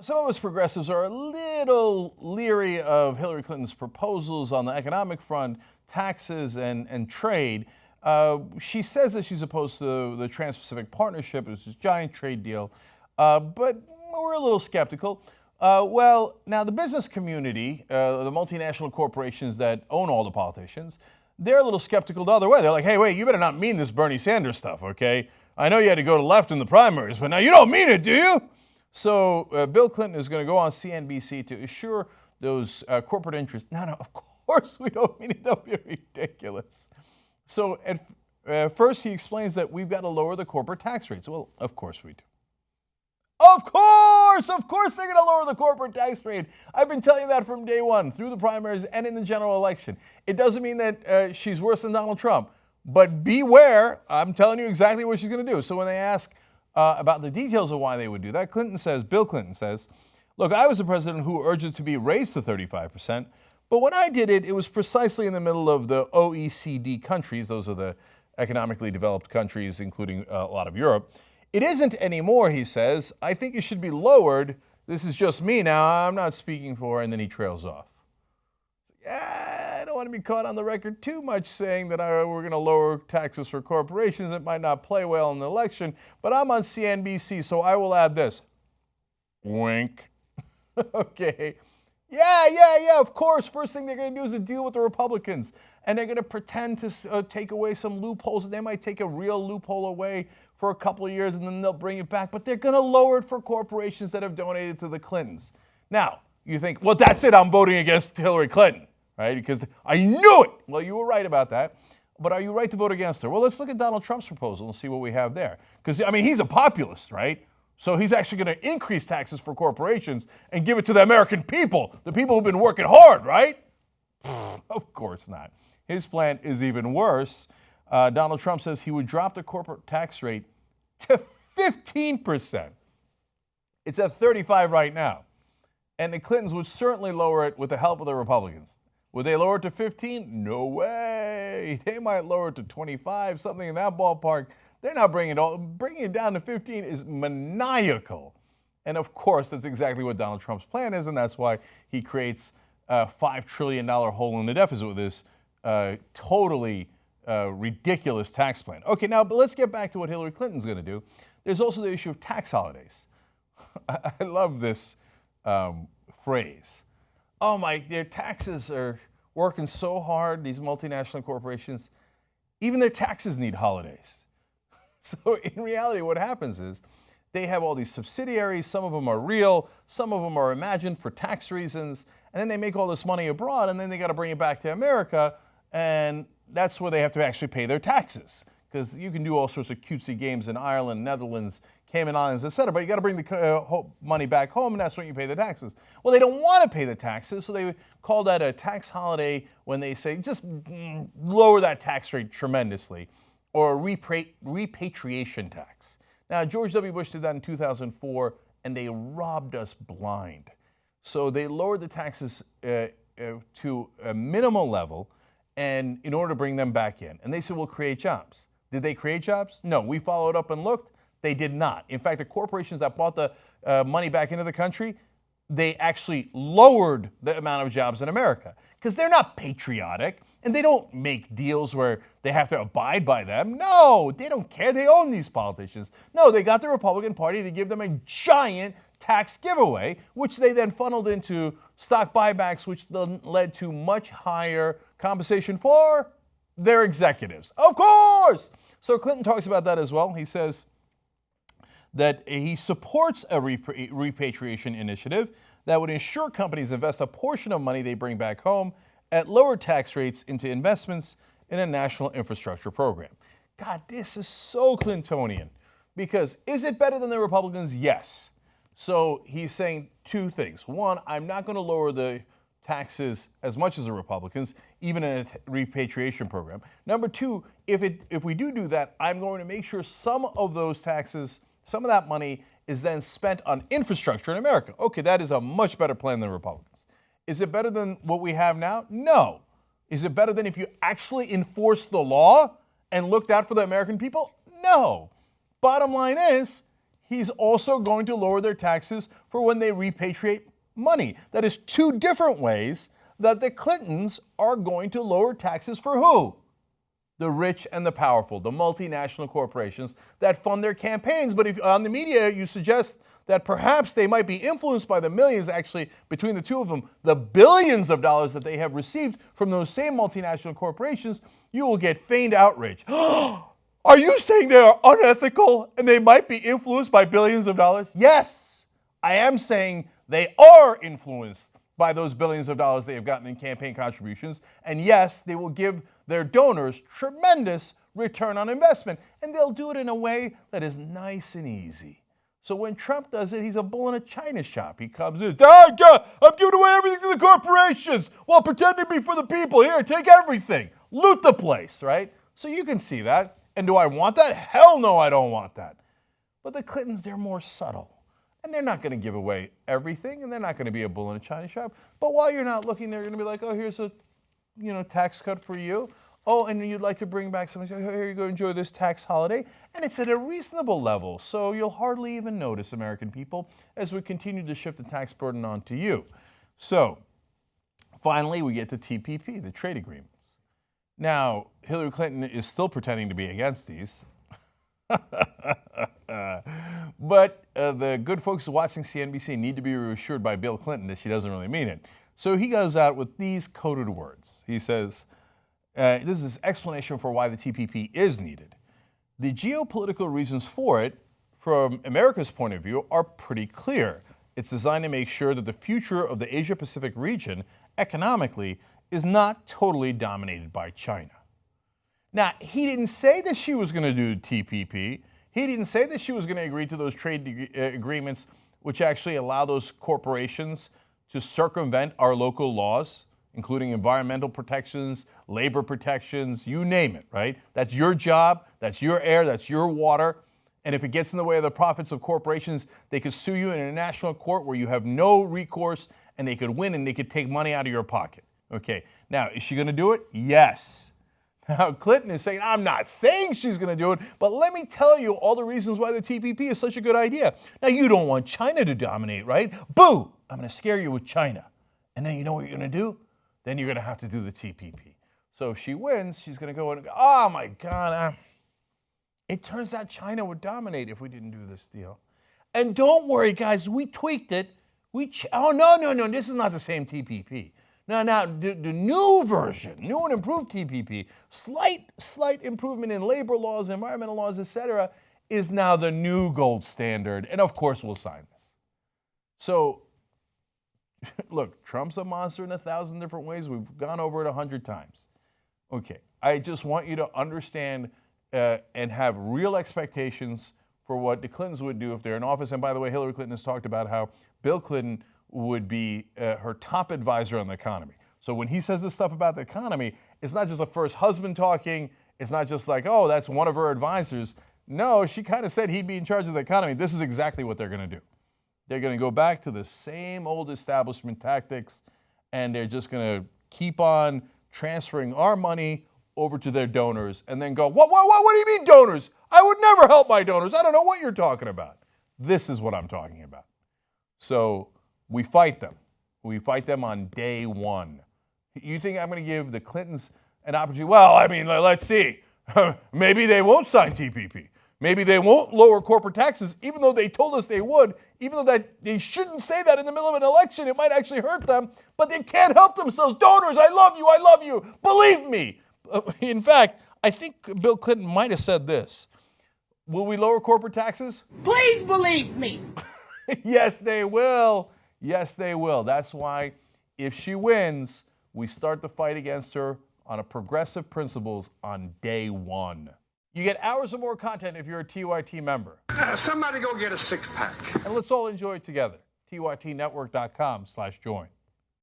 Some of us progressives are a little leery of Hillary Clinton's proposals on the economic front, taxes, and trade. She says that she's opposed to the Trans-Pacific Partnership, which is a giant trade deal, but we're a little skeptical. Now the business community, the multinational corporations that own all the politicians, they're a little skeptical the other way. They're like, hey, wait, you better not mean this Bernie Sanders stuff, okay? I know you had to go to left in the primaries, but now you don't mean it, do you? So Bill Clinton is going to go on CNBC to assure those corporate interests. No, of course we don't mean it. Don't be ridiculous. So at first he explains that we've got to lower the corporate tax rates. Well, of course we do. Of course they're going to lower the corporate tax rate. I've been telling you that from day one, through the primaries and in the general election. It doesn't mean that she's worse than Donald Trump, but beware, I'm telling you exactly what she's going to do. So when they ask about the details of why they would do that, Bill Clinton says, look, I was the president who urged it to be raised to 35%, but when I did it, it was precisely in the middle of the OECD countries. Those are the economically developed countries, including a lot of Europe. It isn't anymore, he says. I think it should be lowered. This is just me now. I'm not speaking for, and then he trails off. I don't want to be caught on the record too much saying that we're going to lower taxes for corporations. It might not play well in the election, but I'm on CNBC, so I will add this. Wink. Okay. Yeah, of course. First thing they're going to do is to deal with the Republicans, and they're going to pretend to take away some loopholes. They might take a real loophole away for a couple of years, and then they'll bring it back, but they're going to lower it for corporations that have donated to the Clintons. Now, you think, well, that's it. I'm voting against Hillary Clinton. Right? Because I knew it. Well, you were right about that. But are you right to vote against her? Well, let's look at Donald Trump's proposal and see what we have there. Because, I mean, he's a populist, right? So he's actually going to increase taxes for corporations and give it to the American people, the people who've been working hard, right? Of course not. His plan is even worse. Donald Trump says he would drop the corporate tax rate to 15%. It's at 35 right now. And the Clintons would certainly lower it with the help of the Republicans. Would they lower it to 15? No way. They might lower it to 25, something in that ballpark. They're not bringing it down to 15 is maniacal. And of course, that's exactly what Donald Trump's plan is, and that's why he creates a $5 trillion hole in the deficit with this totally ridiculous tax plan. Okay, now but let's get back to what Hillary Clinton's going to do. There's also the issue of tax holidays. I love this phrase. Oh their taxes are working so hard, these multinational corporations, even their taxes need holidays. So in reality, what happens is they have all these subsidiaries, some of them are real, some of them are imagined for tax reasons, and then they make all this money abroad, and then they got to bring it back to America, and that's where they have to actually pay their taxes. Because you can do all sorts of cutesy games in Ireland, Netherlands, Cayman Islands, etc., but you got to bring the money back home, and that's when you pay the taxes. Well, they don't want to pay the taxes, so they call that a tax holiday when they say just lower that tax rate tremendously, or a repatriation tax. Now, George W. Bush did that in 2004, and they robbed us blind. So they lowered the taxes to a minimal level, and in order to bring them back in. And they said, we'll create jobs. Did they create jobs? No, we followed up and looked. They did not. In fact, the corporations that brought the money back into the country, they actually lowered the amount of jobs in America because they're not patriotic and they don't make deals where they have to abide by them. No, they don't care. They own these politicians. No, they got the Republican Party to give them a giant tax giveaway, which they then funneled into stock buybacks, which then led to much higher compensation for their executives. Of course! So Clinton talks about that as well. He says that he supports a repatriation initiative that would ensure companies invest a portion of money they bring back home at lower tax rates into investments in a national infrastructure program. God, this is so Clintonian. Because is it better than the Republicans? Yes. So he's saying two things. One, I'm not going to lower the taxes as much as the Republicans, even in a repatriation program. Number two, if we do that, I'm going to make sure some of those taxes, some of that money is then spent on infrastructure in America. Okay, that is a much better plan than Republicans. Is it better than what we have now? No. Is it better than if you actually enforced the law and looked out for the American people? No. Bottom line is, he's also going to lower their taxes for when they repatriate money. That is two different ways that the Clintons are going to lower taxes for who? The rich and the powerful, the multinational corporations that fund their campaigns. But if on the media you suggest that perhaps they might be influenced by the millions, actually between the two of them, the billions of dollars that they have received from those same multinational corporations, you will get feigned outrage. Are you saying they are unethical and they might be influenced by billions of dollars? Yes, I am saying they are influenced by those billions of dollars they have gotten in campaign contributions. And yes, they will give their donors tremendous return on investment. And they'll do it in a way that is nice and easy. So when Trump does it, he's a bull in a china shop. He comes in, I'm giving away everything to the corporations while pretending to be for the people. Here, take everything. Loot the place, right? So you can see that. And do I want that? Hell no, I don't want that. But the Clintons, they're more subtle. And they're not going to give away everything, and they're not going to be a bull in a china shop. But while you're not looking, they're going to be like, oh, here's a tax cut for you. Oh, and you'd like to bring back something. Oh, here you go, enjoy this tax holiday. And it's at a reasonable level, so you'll hardly even notice, American people, as we continue to shift the tax burden onto you. So, finally, we get to TPP, the trade agreements. Now, Hillary Clinton is still pretending to be against these. But the good folks watching CNBC need to be reassured by Bill Clinton that she doesn't really mean it. So he goes out with these coded words. He says, this is his explanation for why the TPP is needed. The geopolitical reasons for it, from America's point of view, are pretty clear. It's designed to make sure that the future of the Asia-Pacific region, economically, is not totally dominated by China. Now, he didn't say that she was going to do TPP. He didn't say that she was going to agree to those trade agreements which actually allow those corporations to circumvent our local laws, including environmental protections, labor protections, you name it, right? That's your job, that's your air, that's your water. And if it gets in the way of the profits of corporations, they could sue you in a national court where you have no recourse, and they could win and they could take money out of your pocket. Okay, now, is she going to do it? Yes. Now, Clinton is saying, I'm not saying she's going to do it, but let me tell you all the reasons why the TPP is such a good idea. Now, you don't want China to dominate, right? Boo! I'm going to scare you with China. And then you know what you're going to do? Then you're going to have to do the TPP. So if she wins, she's going to go and go, oh my God. It turns out China would dominate if we didn't do this deal. And don't worry, guys, we tweaked it. Oh, no, this is not the same TPP. Now, the new version, new and improved TPP, slight improvement in labor laws, environmental laws, etc., is now the new gold standard. And of course, we'll sign this. So, look, Trump's a monster in 1,000 different ways. We've gone over it 100 times. Okay, I just want you to understand and have real expectations for what the Clintons would do if they're in office. And by the way, Hillary Clinton has talked about how Bill Clinton would be her top advisor on the economy. So when he says this stuff about the economy, it's not just the first husband talking. It's not just like, oh, that's one of her advisors. No, she kind of said he'd be in charge of the economy. This is exactly what they're going to do. They're going to go back to the same old establishment tactics, and they're just going to keep on transferring our money over to their donors and then go, what do you mean donors? I would never help my donors. I don't know what you're talking about. This is what I'm talking about. So we fight them. We fight them on day one. You think I'm going to give the Clintons an opportunity? Well, I mean, let's see. Maybe they won't sign TPP. Maybe they won't lower corporate taxes, even though they told us they would, even though that they shouldn't say that in the middle of an election. It might actually hurt them, but they can't help themselves. Donors, I love you. Believe me. In fact, I think Bill Clinton might have said this. Will we lower corporate taxes? Please believe me. Yes, they will. Yes, they will. That's why if she wins, we start the fight against her on a progressive principles on day one. You get hours of more content if you're a TYT member. Somebody go get a six-pack. And let's all enjoy it together. TYTnetwork.com/join.